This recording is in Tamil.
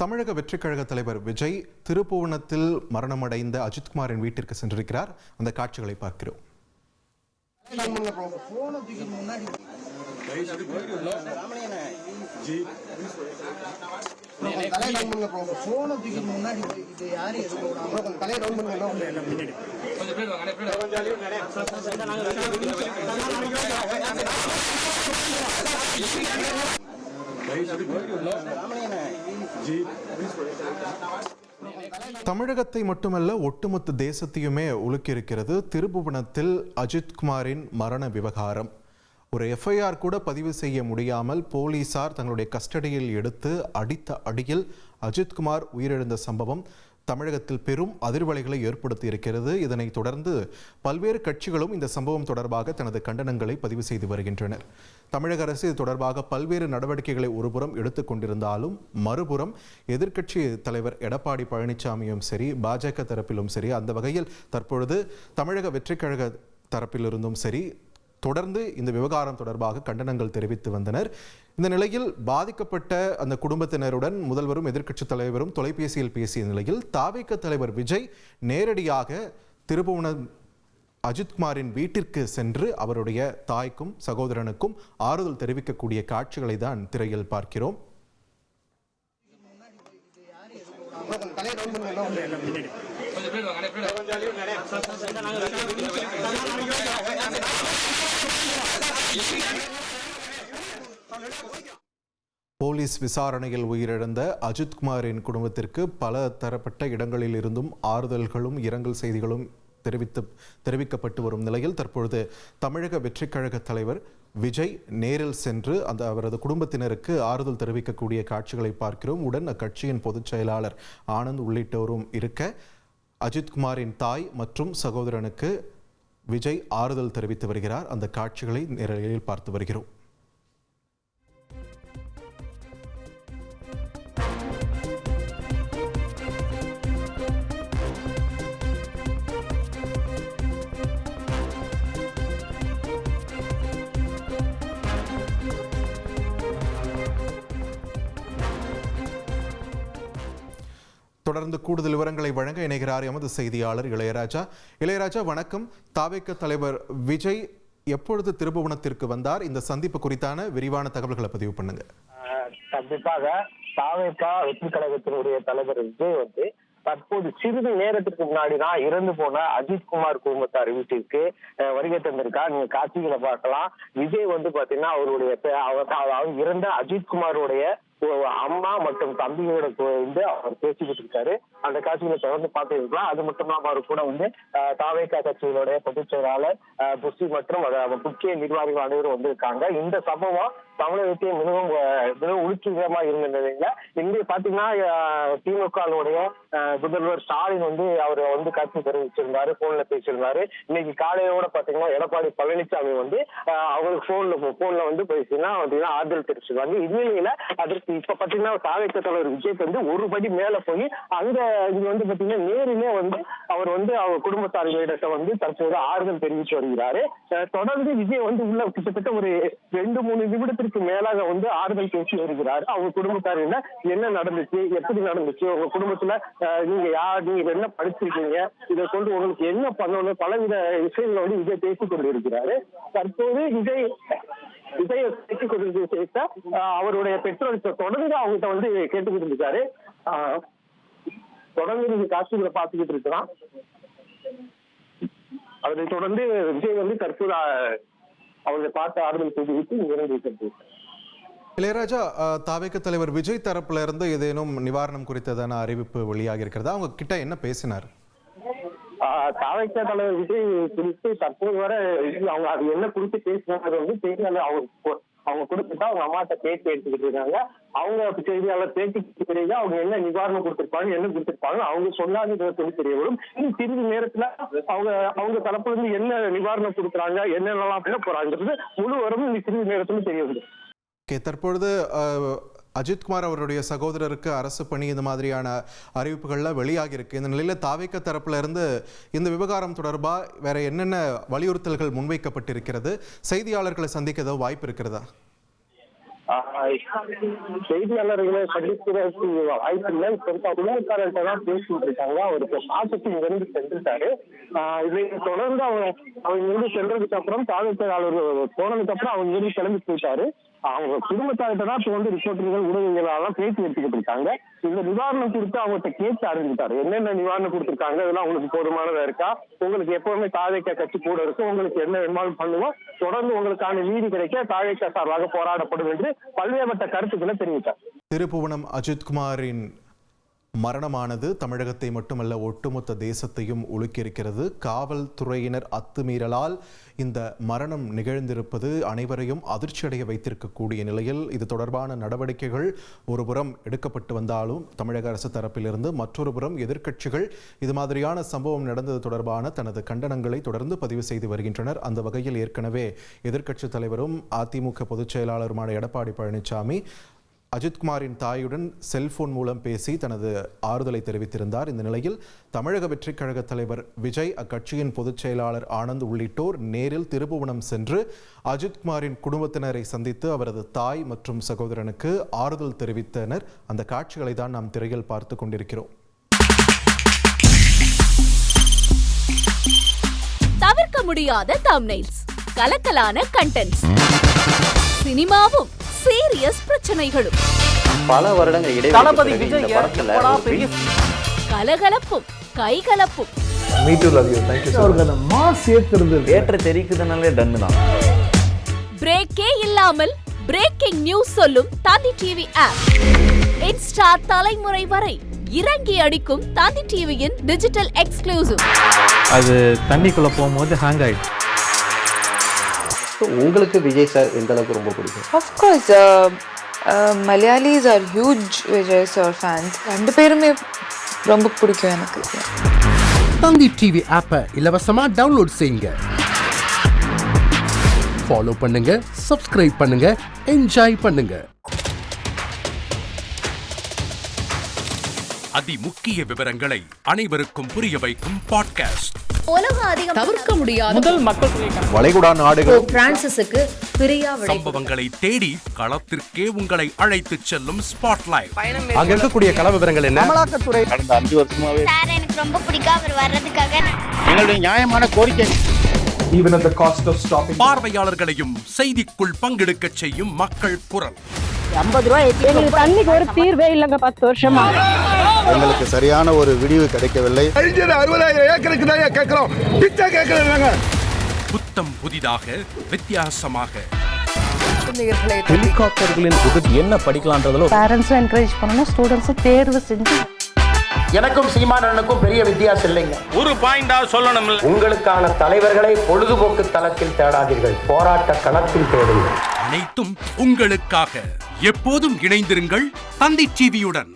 தமிழக வெற்றிக் கழக தலைவர் விஜய் திருப்புவனத்தில் மரணமடைந்த அஜித்குமாரின் வீட்டிற்கு சென்றிருக்கிறார். அந்த காட்சிகளை பார்க்கிறோம். தமிழகத்தை மட்டுமல்ல ஒட்டுமொத்த தேசத்தையுமே உலுக்கியிருக்கிறது திருப்புவனத்தில் அஜித்குமாரின் மரண விவகாரம். ஒரு எஃப்ஐஆர் கூட பதிவு செய்ய முடியாமல் போலீசார் தங்களுடைய கஸ்டடியில் எடுத்து அடித்த அடியில் அஜித்குமார் உயிரிழந்த சம்பவம் தமிழகத்தில் பெரும் அதிர்வலைகளை ஏற்படுத்தி இருக்கிறது. இதனைத் தொடர்ந்து பல்வேறு கட்சிகளும் இந்த சம்பவம் தொடர்பாக தனது கண்டனங்களை பதிவு செய்து வருகின்றனர். தமிழக அரசு இது தொடர்பாக பல்வேறு நடவடிக்கைகளை ஒருபுறம் எடுத்துக்கொண்டிருந்தாலும் மறுபுறம் எதிர்க்கட்சி தலைவர் எடப்பாடி பழனிசாமியும் சரி, பாஜக தரப்பிலும் சரி, அந்த வகையில் தற்பொழுது தமிழக வெற்றிக் கழக தரப்பிலிருந்தும் சரி தொடர்ந்து இந்த விவகாரம் தொடர்பாக கண்டனங்கள் தெரிவித்து வந்தனர். இந்த நிலையில் பாதிக்கப்பட்ட அந்த குடும்பத்தினருடன் முதல்வரும் எதிர்க்கட்சித் தலைவரும் தொலைபேசியில் பேசிய நிலையில் தாவேக தலைவர் விஜய் நேரடியாக திருப்புவனம் அஜித்குமாரின் வீட்டிற்கு சென்று அவருடைய தாய்க்கும் சகோதரனுக்கும் ஆறுதல் தெரிவிக்கக்கூடிய காட்சிகளை தான் திரையில் பார்க்கிறோம். போலீஸ் விசாரணையில் உயிரிழந்த அஜித்குமாரின் குடும்பத்திற்கு பல தரப்பட்ட இடங்களில் இருந்தும் ஆறுதல்களும் இரங்கல் செய்திகளும் தெரிவிக்கப்பட்டு வரும் நிலையில் தற்பொழுது தமிழக வெற்றிக் கழக தலைவர் விஜய் நேரில் சென்று அவரது குடும்பத்தினருக்கு ஆறுதல் தெரிவிக்கக்கூடிய காட்சிகளை பார்க்கிறோம். உடன் அக்கட்சியின் பொதுச் செயலாளர் ஆனந்த் உள்ளிட்டோரும் இருக்க அஜித்குமாரின் தாய் மற்றும் சகோதரனுக்கு விஜய் ஆறுதல் தெரிவித்து வருகிறார். அந்த காட்சிகளை நேரலையில் பார்த்து வருகிறோம். தொடர்ந்து கூடுதல் விவரங்களை வழங்க இணைகிறார் எமது செய்தியாளர் இளையராஜா. வணக்கம். தாவேக தலைவர் விஜய் எப்பொழுது திருப்புவனத்திற்கு வந்தார்? இந்த சந்திப்பு குறித்தான விரிவான தகவல்களை பதிவு பண்ணுங்க. கண்டிப்பாக தாவேக வெற்றி கழகத்தினுடைய தலைவர் விஜய் தற்போது சிறிது நேரத்திற்கு முன்னாடிதான் இறந்து போன அஜித்குமார் குடும்பத்தார் வீட்டிற்கு வருகை தந்திருக்கார். நீங்க காட்சிகளை பார்க்கலாம். விஜய் பாத்தீங்கன்னா அவருடைய இறந்த அஜித்குமாருடைய அம்மா மற்றும் தம்பியோட அவர் பேசிக்கிட்டு இருக்காரு. அந்த காட்சிகளை தொடர்ந்து பார்த்து இருக்கலாம். அது மட்டும் இல்லாம அவர் கூட தாவேக கட்சியினுடைய பொதுச் செயலாளர் புஷி மற்றும் முக்கிய நிர்வாகிகள் அனைவரும் வந்திருக்காங்க. இந்த சம்பவம் தமிழகத்தையே மிகவும் உளுக்கிகரமா இருந்த நிலையில இங்கே பாத்தீங்கன்னா திமுகவுடைய முதல்வர் ஸ்டாலின் அவர் காட்சி தெரிவிச்சிருந்தாரு, போன்ல பேசியிருந்தாரு. இன்னைக்கு காலையோட பாத்தீங்கன்னா எடப்பாடி பழனிசாமி அவங்களுக்கு போன்ல பேசினா ஆறுதல் தெரிவிச்சிருக்காங்க. இந்நிலையில அதற்கு இப்ப பாத்தீங்கன்னா தாவேக தலைவர் விஜய்க்கு ஒரு படி மேல போய் அங்க இங்க பாத்தீங்கன்னா நேரிலே அவர் அவர் குடும்பத்தார்களிடத்தை தற்போது ஆறுதல் தெரிவித்து வருகிறாரு. தொடர்ந்து விஜய் உள்ள கிட்டத்தட்ட ஒரு 2-3 நிமிடத்திற்கு மேலாக ஆறுதல் பேசி வருகிறார். அவங்க குடும்பத்தாரில என்ன நடந்துச்சு, எப்படி நடந்துச்சு, உங்க குடும்பத்துல நீங்க நீங்க என்ன படிச்சிருக்கீங்க, இதை கொண்டு உங்களுக்கு என்ன பண்ணணும், பலவித விஷயங்களோடு விஜய் பேசிக் கொண்டிருக்கிறாரு. தற்போது விஜய் பேசிக் கொண்டிருக்கிற விஷயத்த அவருடைய பெற்றோர் தொடர்ந்து அவங்ககிட்ட கேட்டுக்கிட்டு இருக்காரு. தொடர்ந்து நீங்க காட்சிகளை பார்த்துக்கிட்டு இருக்கிறான். அதை தொடர்ந்து விஜய் தற்போது அவங்களை பார்த்து ஆறுதல் தெரிவித்து நிறைவேற்றது. இளையராஜா, தாவேக தலைவர் விஜய் தரப்புல இருந்து ஏதேனும் நிவாரணம் குறித்ததான அறிவிப்பு வெளியாகி இருக்கிறதா? அவங்க கிட்ட என்ன பேசினார்? தாவேக தலைவர் விஜய் குறித்து தற்போது வரை அவங்க அது என்ன குறித்து பேசினாங்க தெரியல. அவங்க கொடுத்துட்டா அவங்க அம்மாட்ட பேட்டி எடுத்துக்கிட்டு இருக்காங்க. அவங்க செய்தியாளர் பேட்டிக்கு பிறகு அவங்க என்ன நிவாரணம் கொடுத்திருப்பாங்க, என்ன கொடுத்திருப்பாங்க அவங்க சொன்னாங்க தெரிய வரும். இன்னும் சிறிது நேரத்துல அவங்க தரப்புல இருந்து என்ன நிவாரணம் கொடுக்குறாங்க, என்னென்னலாம் பண்ண போறாங்கிறது முழு வரும் சிறிது நேரத்துல தெரிய வரும். தற்பொழுது அஜித்குமார் அவருடைய சகோதரருக்கு அரசு பணி இந்த மாதிரியான அறிவிப்புகள்லாம் வெளியாகி இருக்கு. இந்த நிலையில தாவேக தரப்புல இருந்து இந்த விவகாரம் தொடர்பாக வேற என்னென்ன வலியுறுத்தல்கள் முன்வைக்கப்பட்டிருக்கிறது? செய்தியாளர்களை சந்திக்க ஏதாவது வாய்ப்பு இருக்கிறதா? செய்தியாளர்களை சந்திக்கிறதுக்கு வாய்ப்பு இல்லை. இப்ப உணவுக்காரர்கிட்ட தான் பேசிட்டு இருக்காங்க. அவருக்கு பார்த்துட்டு இங்க இருந்து சென்றுட்டாரு. இதை தொடர்ந்து அவங்க இருந்து சென்றதுக்கு அப்புறம் தாழ்வுத்தாளர் போனதுக்கு அப்புறம் அவங்க இருந்து கிளம்பி போயிட்டாரு. அவங்க குடும்பத்தார்கிட்ட தான் இப்ப ரிப்போர்ட்டர்கள் ஊடகங்களாலாம் பேசி எடுத்துக்கிட்டு இருக்காங்க. இந்த நிவாரணம் கொடுத்து அவங்ககிட்ட கேட்டு அறிஞ்சிட்டாரு. என்னென்ன நிவாரணம் கொடுத்துருக்காங்க, இதெல்லாம் உங்களுக்கு போதுமானதா இருக்கா, உங்களுக்கு எப்பவுமே தாவேக்கா கட்சி கூட இருக்கும், உங்களுக்கு என்ன வேணுமாலும் பண்ணுவோம், தொடர்ந்து உங்களுக்கான நீதி கிடைக்க தாவேக்கா சார்பாக போராடப்படும் என்று பல்வேறுபட்ட கருத்துக்களை தெரிவித்தார். திருப்புவனம் அஜித்குமாரின் மரணமானது தமிழகத்தை மட்டுமல்ல ஒட்டுமொத்த தேசத்தையும் உலுக்கியிருக்கிறது. காவல்துறையினர் அத்துமீறலால் இந்த மரணம் நிகழ்ந்திருப்பது அனைவரையும் அதிர்ச்சியடைய வைத்திருக்கக்கூடிய நிலையில் இது தொடர்பான நடவடிக்கைகள் ஒருபுறம் எடுக்கப்பட்டு வந்தாலும் தமிழக அரசு தரப்பிலிருந்து மற்றொரு புறம் எதிர்க்கட்சிகள் இது மாதிரியான சம்பவம் நடந்தது தொடர்பான தனது கண்டனங்களை தொடர்ந்து பதிவு செய்து வருகின்றனர். அந்த வகையில் ஏற்கனவே எதிர்க்கட்சித் தலைவரும் அதிமுக பொதுச் செயலாளருமான எடப்பாடி பழனிசாமி அஜித்குமாரின் தாயுடன் செல்போன் மூலம் பேசி தனது ஆறுதலை தெரிவித்திருந்தார். இந்த நிலையில் தமிழக வெற்றிக் கழக தலைவர் விஜய், அக்கட்சியின் பொதுச் செயலாளர் ஆனந்த் உள்ளிட்டோர் நேரில் திருப்புவனம் சென்று அஜித்குமாரின் குடும்பத்தினரை சந்தித்து அவரது தாய் மற்றும் சகோதரனுக்கு ஆறுதல் தெரிவித்தனர். அந்த காட்சிகளை தான் நாம் திரையில் பார்த்து கொண்டிருக்கிறோம். தவிர்க்க முடியாத தம்ப்நெயில்ஸ், கலக்கலான கண்டென்ட்ஸ், சினிமாவும் சீரியஸ் பிரச்சனைகளும், பல வருடங்கள் இடைவெளி கலகலப்பும் கைகலப்பும், ஏற்ற தெரிக்குதுனாலே டன்னு தான். பிரேக்கே இல்லாமல் பிரேக்கிங் நியூஸ் சொல்லும் தந்தி டிவி ஆப். இன்ஸ்டா தலைமுறை வரை இறங்கி அடிக்கும் தந்தி டிவியின் டிஜிட்டல் எக்ஸ்க்ளூசிவ். அது தண்ணிக்குள்ள போகும்போது ஹேங் ஆயிடுச்சு. உங்களுக்கு விஜய் சார் எந்த அளவுக்கு ரொம்ப பிடிக்கும்? Of course, Malayalis are huge Vijay sir fans. ரெண்டு பேருமே ரொம்ப பிடிக்கும் எனக்கு. தந்தி டிவி ஆப்பை இலவசமா டவுன்லோட் செய்யுங்க, ஃபாலோ பண்ணுங்க, சப்ஸ்கிரைப் பண்ணுங்க, என்ஜாய் பண்ணுங்க. அதிமுக்கிய விவரங்களை அனைவருக்கும் புரிய வைக்கும் பாட்காஸ்ட். தவிர்க்க முடியாத முதல் மக்கள் வளைகுடா நாடுகள் பிரான்சிஸுக்கு பிரியா சம்பவங்களை தேடி களத்திற்கே உங்களை அழைத்து செல்லும் ஸ்பாட்லைட். அங்க இருக்கக்கூடிய கள விவரங்கள் என்ன? அமலாக்கத்துறை கடந்த 5 வருஷமாவே சார் எனக்கு ரொம்ப பிடிக்கும் அவர் வர்றதுக்காக. எங்களுடைய நியாயமான கோரிக்கை. Even at the cost of stopping. பார்வையாளர்களையும் செய்திக்குள் பங்கெடுக்க செய்யும் மக்கள் குரல். 50 ரூபாய் எங்களுக்கு தண்ணிக்கு ஒரு தீர்வே இல்லங்க 10 வருஷமா. எங்களுக்கு சரியான ஒரு விடிவு கிடைக்கவில்லை. 60,000 ஏக்கருக்கு தான் கேக்குறோம், பிச்சை கேக்குறாங்க. புத்தம் புதிதாக வித்தியாசமாக ஹெலிகாப்டர்களின் உதவி என்ன படிக்கலான்றதுல பேரண்ட்ஸும் என்கரேஜ் பண்ணணும், ஸ்டூடெண்ட்ஸும் தேர்வு செஞ்சு. எனக்கும் சீமானனுக்கும் பெரிய வித்தியாசம் இல்லைங்க. ஒரு பாயிண்டா சொல்லணும். உங்களுக்கான தலைவர்களை பொழுதுபோக்கு தளத்தில் தேடாதீர்கள், போராட்ட களத்தில் தேடுங்கள். அனைத்தும் உங்களுக்காக. எப்போதும் இணைந்திருங்கள் தந்தி டிவியுடன்.